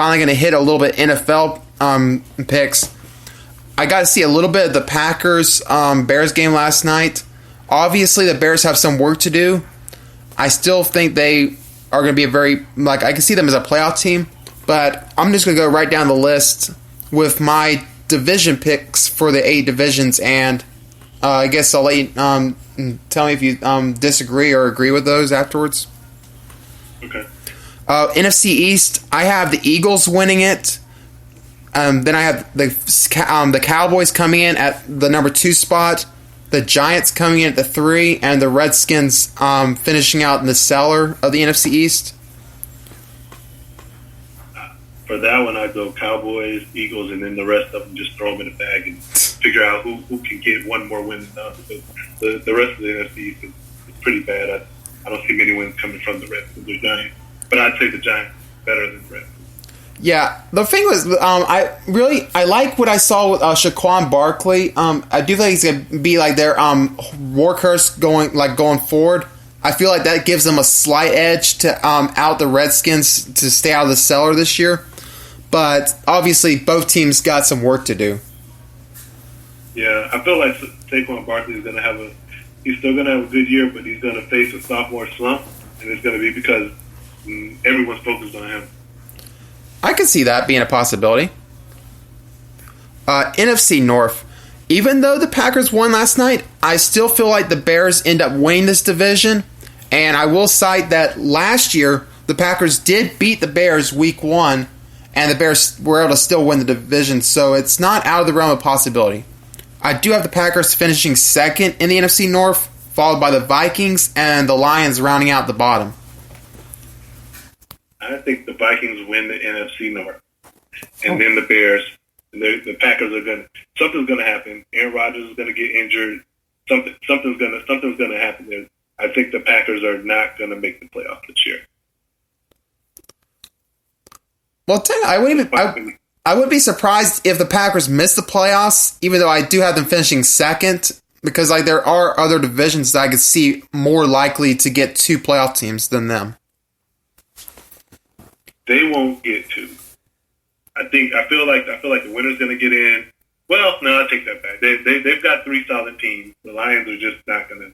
finally going to hit a little bit NFL picks. I got to see a little bit of the Packers Bears game last night. Obviously, the Bears have some work to do. I still think they are going to be I can see them as a playoff team, but I'm just going to go right down the list with my division picks for the 8 divisions, and I guess I'll let you tell me if you disagree or agree with those afterwards. Okay. NFC East, I have the Eagles winning it. Then I have the Cowboys coming in at the number 2 spot, the Giants coming in at the 3, and the Redskins finishing out in the cellar of the NFC East. For that one, I go Cowboys, Eagles, and then the rest of them just throw them in a bag and figure out who can get one more win than the other. Because the rest of the NFC East is pretty bad. I don't see many wins coming from the Redskins or Giants. But I'd say the Giants better than the Redskins. Yeah, the thing was, I like what I saw with Saquon Barkley. I do think he's gonna be like their workhorse going forward. I feel like that gives them a slight edge to out the Redskins to stay out of the cellar this year. But obviously, both teams got some work to do. Yeah, I feel like Saquon Barkley is gonna he's still gonna have a good year, but he's gonna face a sophomore slump, and it's gonna be because everyone's focused on him. I could see that being a possibility. NFC North. Even though the Packers won last night, I still feel like the Bears end up winning this division. And I will cite that last year, the Packers did beat the Bears week 1, and the Bears were able to still win the division. So it's not out of the realm of possibility. I do have the Packers finishing second in the NFC North, followed by the Vikings and the Lions rounding out the bottom. I think the Vikings win the NFC North, and then the Bears. And the Packers are something's gonna happen. Aaron Rodgers is gonna get injured. Something's gonna happen there. I think the Packers are not gonna make the playoffs this year. Well, I wouldn't be surprised if the Packers miss the playoffs, even though I do have them finishing second, because there are other divisions that I could see more likely to get 2 playoff teams than them. They won't get 2. I feel like the winner's going to get in. Well, no, I take that back. They've got 3 solid teams. The Lions are just not going to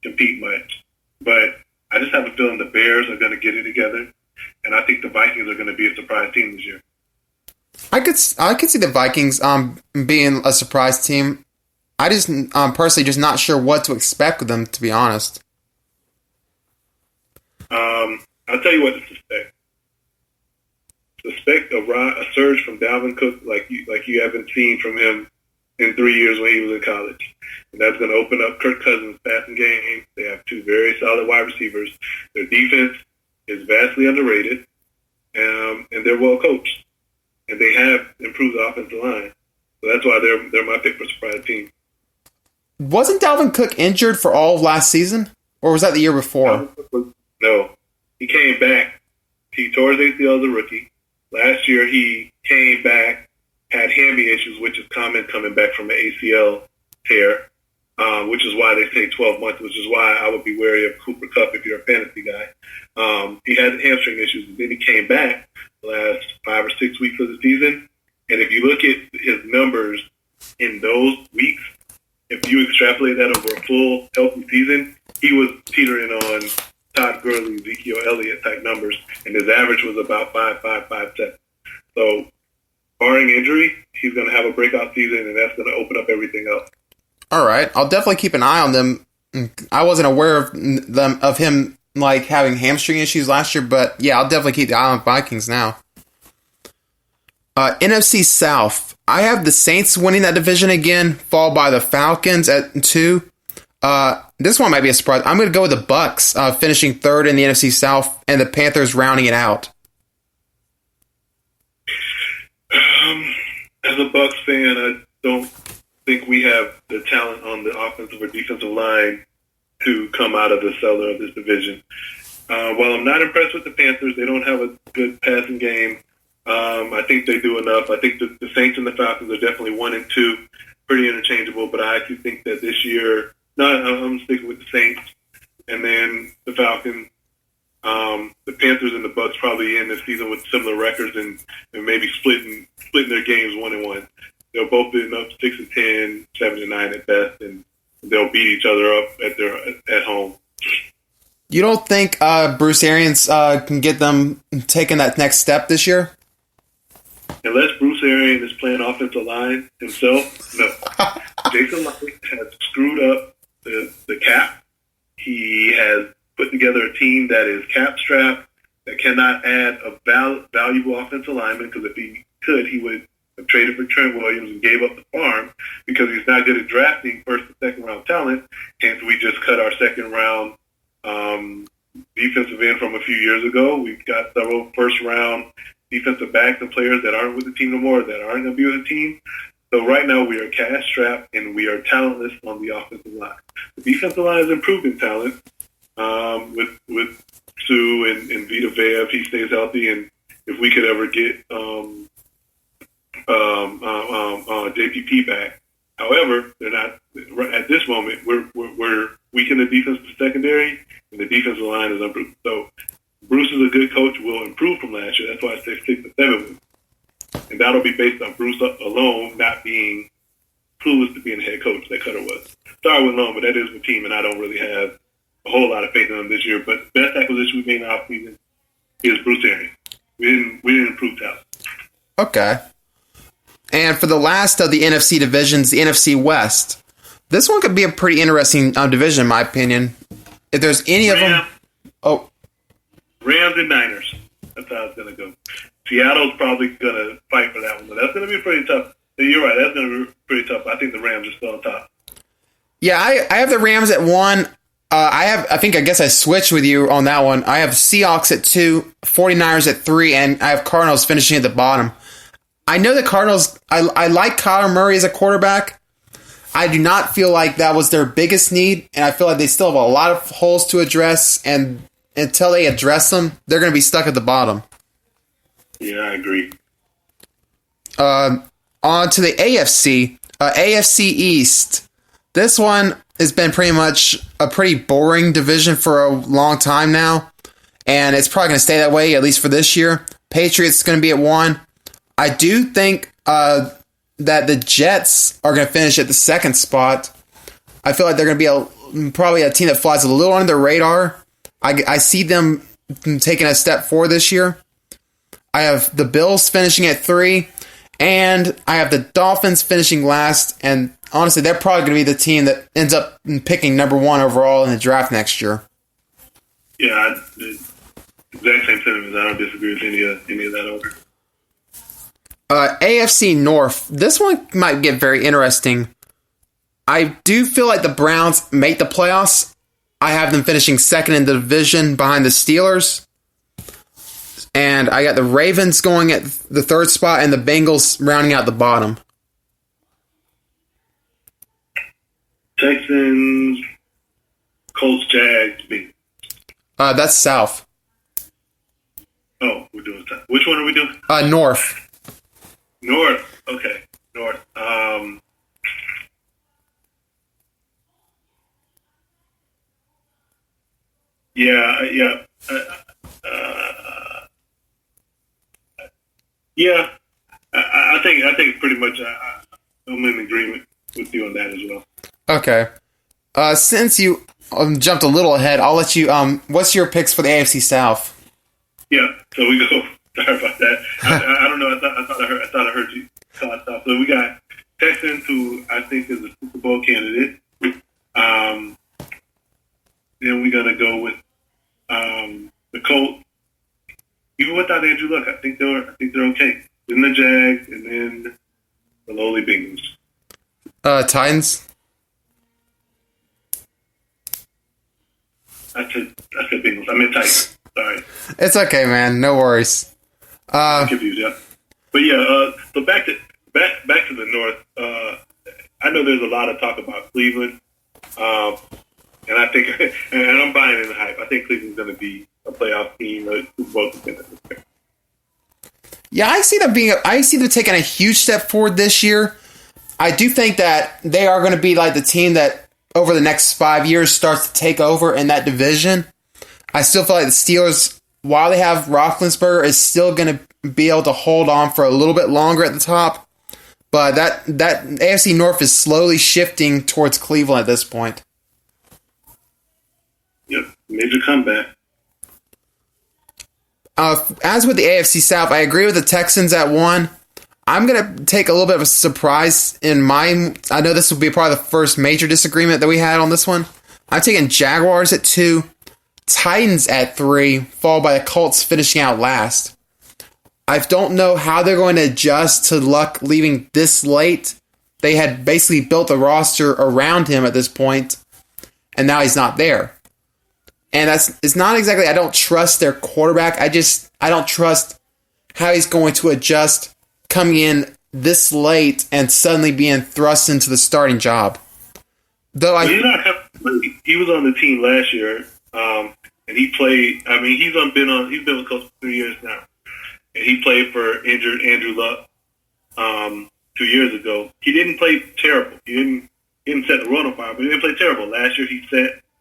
compete much. But I just have a feeling the Bears are going to get it together, and I think the Vikings are going to be a surprise team this year. I could see the Vikings being a surprise team. I just personally just not sure what to expect with them, to be honest. I'll tell you what to suspect. Suspect a surge from Dalvin Cook like you haven't seen from him in 3 years when he was in college. And that's going to open up Kirk Cousins' passing game. They have 2 very solid wide receivers. Their defense is vastly underrated, and they're well coached. And they have improved the offensive line. So that's why they're my pick for surprise team. Wasn't Dalvin Cook injured for all of last season? Or was that the year before? No. He came back. He tore his ACL as a rookie. Last year he came back, had hammy issues, which is common coming back from an ACL tear, which is why they say 12 months, which is why I would be wary of Cooper Kupp if you're a fantasy guy. He had hamstring issues, and then he came back the last 5 or 6 weeks of the season. And if you look at his numbers in those weeks, if you extrapolate that over a full healthy season, he was teetering on Todd Gurley, Ezekiel Elliott type numbers, and his average was about 5.7. So, barring injury, he's going to have a breakout season, and that's going to open up everything else. All right, I'll definitely keep an eye on them. I wasn't aware of him having hamstring issues last year, but yeah, I'll definitely keep the eye on Vikings now. NFC South, I have the Saints winning that division again, followed by the Falcons at 2. This one might be a surprise. I'm going to go with the Bucks finishing 3rd in the NFC South, and the Panthers rounding it out. As a Bucks fan, I don't think we have the talent on the offensive or defensive line to come out of the cellar of this division. While I'm not impressed with the Panthers, they don't have a good passing game. I think they do enough. I think the Saints and the Falcons are definitely 1 and 2, pretty interchangeable. But I actually think that this year, I'm sticking with the Saints, and then the Falcons, The Panthers and the Bucks probably end the season with similar records and maybe splitting their games 1-1. They'll both end up 6-10, 7-9 at best, and they'll beat each other up at home. You don't think Bruce Arians can get them taking that next step this year? Unless Bruce Arians is playing offensive line himself, no. Jason Licht has screwed up the cap. He has put together a team that is cap-strapped, that cannot add a valuable offensive lineman, because if he could, he would have traded for Trent Williams and gave up the farm because he's not good at drafting first and second round talent. Hence, we just cut our second round defensive end from a few years ago. We've got several first round defensive backs and players that aren't with the team no more, that aren't going to be with the team. So right now we are cash strapped and we are talentless on the offensive line. The defensive line has improved in talent with Sue and Vita Vea if he stays healthy, and if we could ever get JPP back. However, they're not at this moment. We're weak in the defensive secondary, and the defensive line is improved. So Bruce is a good coach. Will improve from last year. That's why I say 6-7 wins, and that'll be based on Bruce alone not being clueless to being a head coach. That Cutter was. Sorry with Long, but that is the team, and I don't really have a whole lot of faith in them this year. But the best acquisition we made in the offseason is Bruce Arians. We didn't improve talent. Okay. And for the last of the NFC divisions, the NFC West, this one could be a pretty interesting division, in my opinion. If there's any of them... Oh. Rams and Niners. That's how it's going to go. Seattle's probably going to fight for that one, but that's going to be pretty tough. You're right, that's going to be pretty tough. I think the Rams are still on top. Yeah, I have the Rams at 1. I guess I switched with you on that one. I have Seahawks at 2, 49ers at 3, and I have Cardinals finishing at the bottom. I know the Cardinals, I like Kyler Murray as a quarterback. I do not feel like that was their biggest need, and I feel like they still have a lot of holes to address, and until they address them, they're going to be stuck at the bottom. Yeah, I agree. On to the AFC. AFC East. This one has been pretty much a pretty boring division for a long time now, and it's probably going to stay that way, at least for this year. Patriots going to be at 1. I do think that the Jets are going to finish at the 2nd spot. I feel like they're going to be probably a team that flies a little under the radar. I see them taking a step forward this year. I have the Bills finishing at 3, and I have the Dolphins finishing last, and honestly, they're probably going to be the team that ends up picking number 1 overall in the draft next year. Yeah, the exact same sentiments. I don't disagree with any of that order. AFC North. This one might get very interesting. I do feel like the Browns make the playoffs. I have them finishing 2nd in the division behind the Steelers. And I got the Ravens going at the 3rd spot and the Bengals rounding out the bottom. Texans, Colts, Jags, Bengals. That's South. Oh, we're doing South. Which one are we doing? North. North. Okay. North. Yeah. Yeah. I think pretty much I'm in agreement with you on that as well. Okay. Since you jumped a little ahead, I'll let you. What's your picks for the AFC South? Yeah. So we go. Sorry about that. I don't know. I thought I heard you call it off. So we got Texans, who I think is a Super Bowl candidate. Then we're gonna go with the Colts. Even without Andrew Luck, I think they're okay. Then the Jags, and then the lowly Bengals. Titans. I said Bengals. I meant Titans. Sorry. It's okay, man. No worries. I'm confused, yeah. But yeah, so back to the North. I know there's a lot of talk about Cleveland, and I think, and I'm buying in the hype. I think Cleveland's going to be a playoff team, Super Bowl contender. Yeah, I see them taking a huge step forward this year. I do think that they are going to be like the team that over the next 5 years starts to take over in that division. I still feel like the Steelers, while they have Roethlisberger, is still going to be able to hold on for a little bit longer at the top. But that AFC North is slowly shifting towards Cleveland at this point. Yep, major comeback. As with the AFC South, I agree with the Texans at 1. I'm going to take a little bit of a surprise in mine. I know this will be part of the first major disagreement that we had on this one. I'm taking Jaguars at 2, Titans at 3, followed by the Colts finishing out last. I don't know how they're going to adjust to Luck leaving this late. They had basically built a roster around him at this point, and now he's not there. And it's not exactly, I don't trust their quarterback. I don't trust how he's going to adjust coming in this late and suddenly being thrust into the starting job. Though he was on the team last year, and he played. I mean, he's been with Coach for 3 years now, and he played for injured Andrew Luck 2 years ago. He didn't play terrible. He didn't set the run on fire, but he didn't play terrible. Last year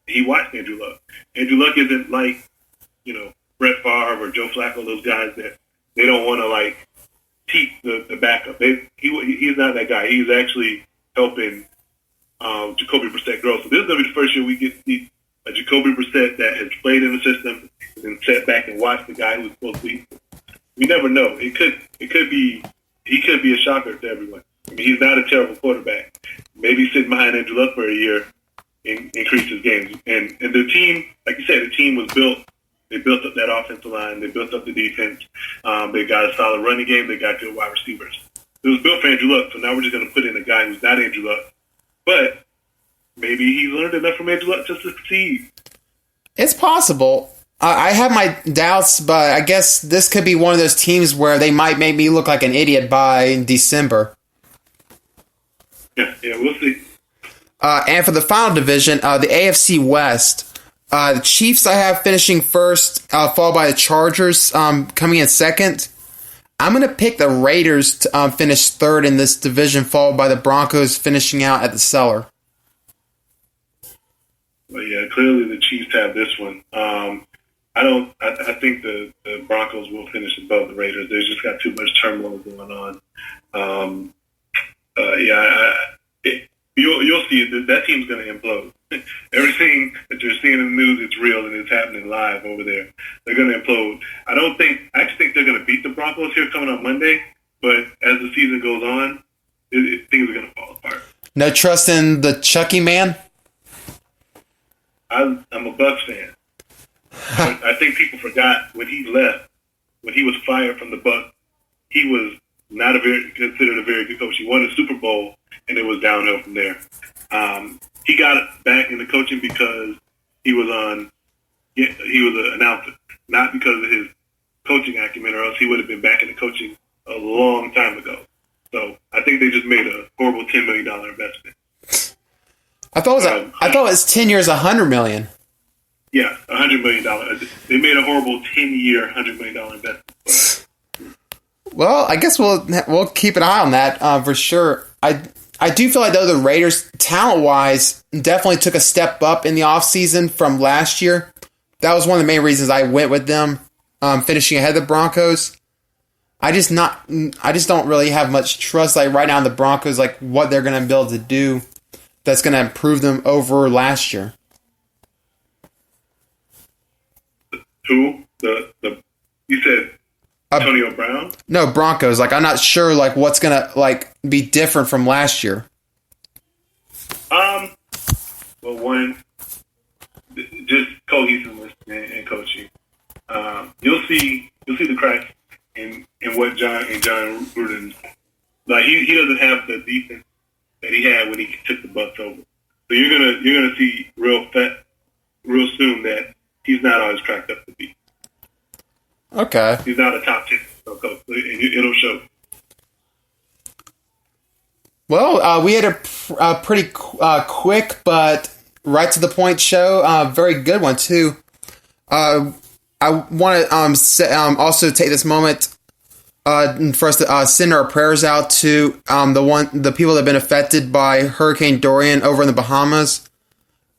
he watched Andrew Luck. Andrew Luck isn't like, Brett Favre or Joe Flacco, those guys that they don't want to like teach the backup. He's not that guy. He's actually helping Jacoby Brissett grow. So this is going to be the first year we get to see a Jacoby Brissett that has played in the system and sat back and watched the guy who's supposed to be. We never know. He could be a shocker to everyone. I mean, he's not a terrible quarterback. Maybe sitting behind Andrew Luck for a year increase his games. And the team, like you said, the team was built. They built up that offensive line. They built up the defense. They got a solid running game. They got good wide receivers. It was built for Andrew Luck, so now we're just going to put in a guy who's not Andrew Luck. But maybe he learned enough from Andrew Luck just to succeed. It's possible. I have my doubts, but I guess this could be one of those teams where they might make me look like an idiot by December. Yeah, we'll see. And for the final division, the AFC West, the Chiefs I have finishing first, followed by the Chargers coming in second. I'm going to pick the Raiders to finish third in this division, followed by the Broncos finishing out at the cellar. Well, yeah, clearly the Chiefs have this one. I think the Broncos will finish above the Raiders. They've just got too much turmoil going on. You'll see that team's going to implode. Everything that you're seeing in the news, it's real and it's happening live over there. They're going to implode. I actually think they're going to beat the Broncos here coming up Monday, but as the season goes on, things are going to fall apart. No trust in the Chucky man? I'm a Bucs fan. I think people forgot when he left, when he was fired from the Bucs, he was not considered a very good coach. He won a Super Bowl, and it was downhill from there. He got back into coaching because he was an announcer, not because of his coaching acumen, or else he would have been back into coaching a long time ago. So I think they just made a horrible $10 million investment. I thought it was 10 years, $100 million. Yeah, $100 million. They made a horrible 10-year, $100 million investment. Well, I guess we'll keep an eye on that for sure. I do feel like, though, the Raiders, talent-wise, definitely took a step up in the offseason from last year. That was one of the main reasons I went with them, finishing ahead of the Broncos. I just don't really have much trust, like, right now in the Broncos, like, what they're going to be able to do that's going to improve them over last year. Who? You said Antonio Brown? No, Broncos. Like, I'm not sure, like, what's going to, like, be different from last year. Well, one, just cohesiveness and coaching. You'll see the cracks in what John Gruden, like, he doesn't have the defense that he had when he took the Bucs over. So you're gonna see real soon that he's not always cracked up to be. Okay. He's not a top 10 coach, and it'll show. Well, we had a pretty quick but right to the point show. Very good one too. I want to also take this moment for us to send our prayers out to the people that have been affected by Hurricane Dorian over in the Bahamas,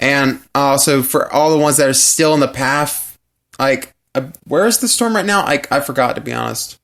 and also for all the ones that are still in the path Like, where is the storm right now? I forgot, to be honest.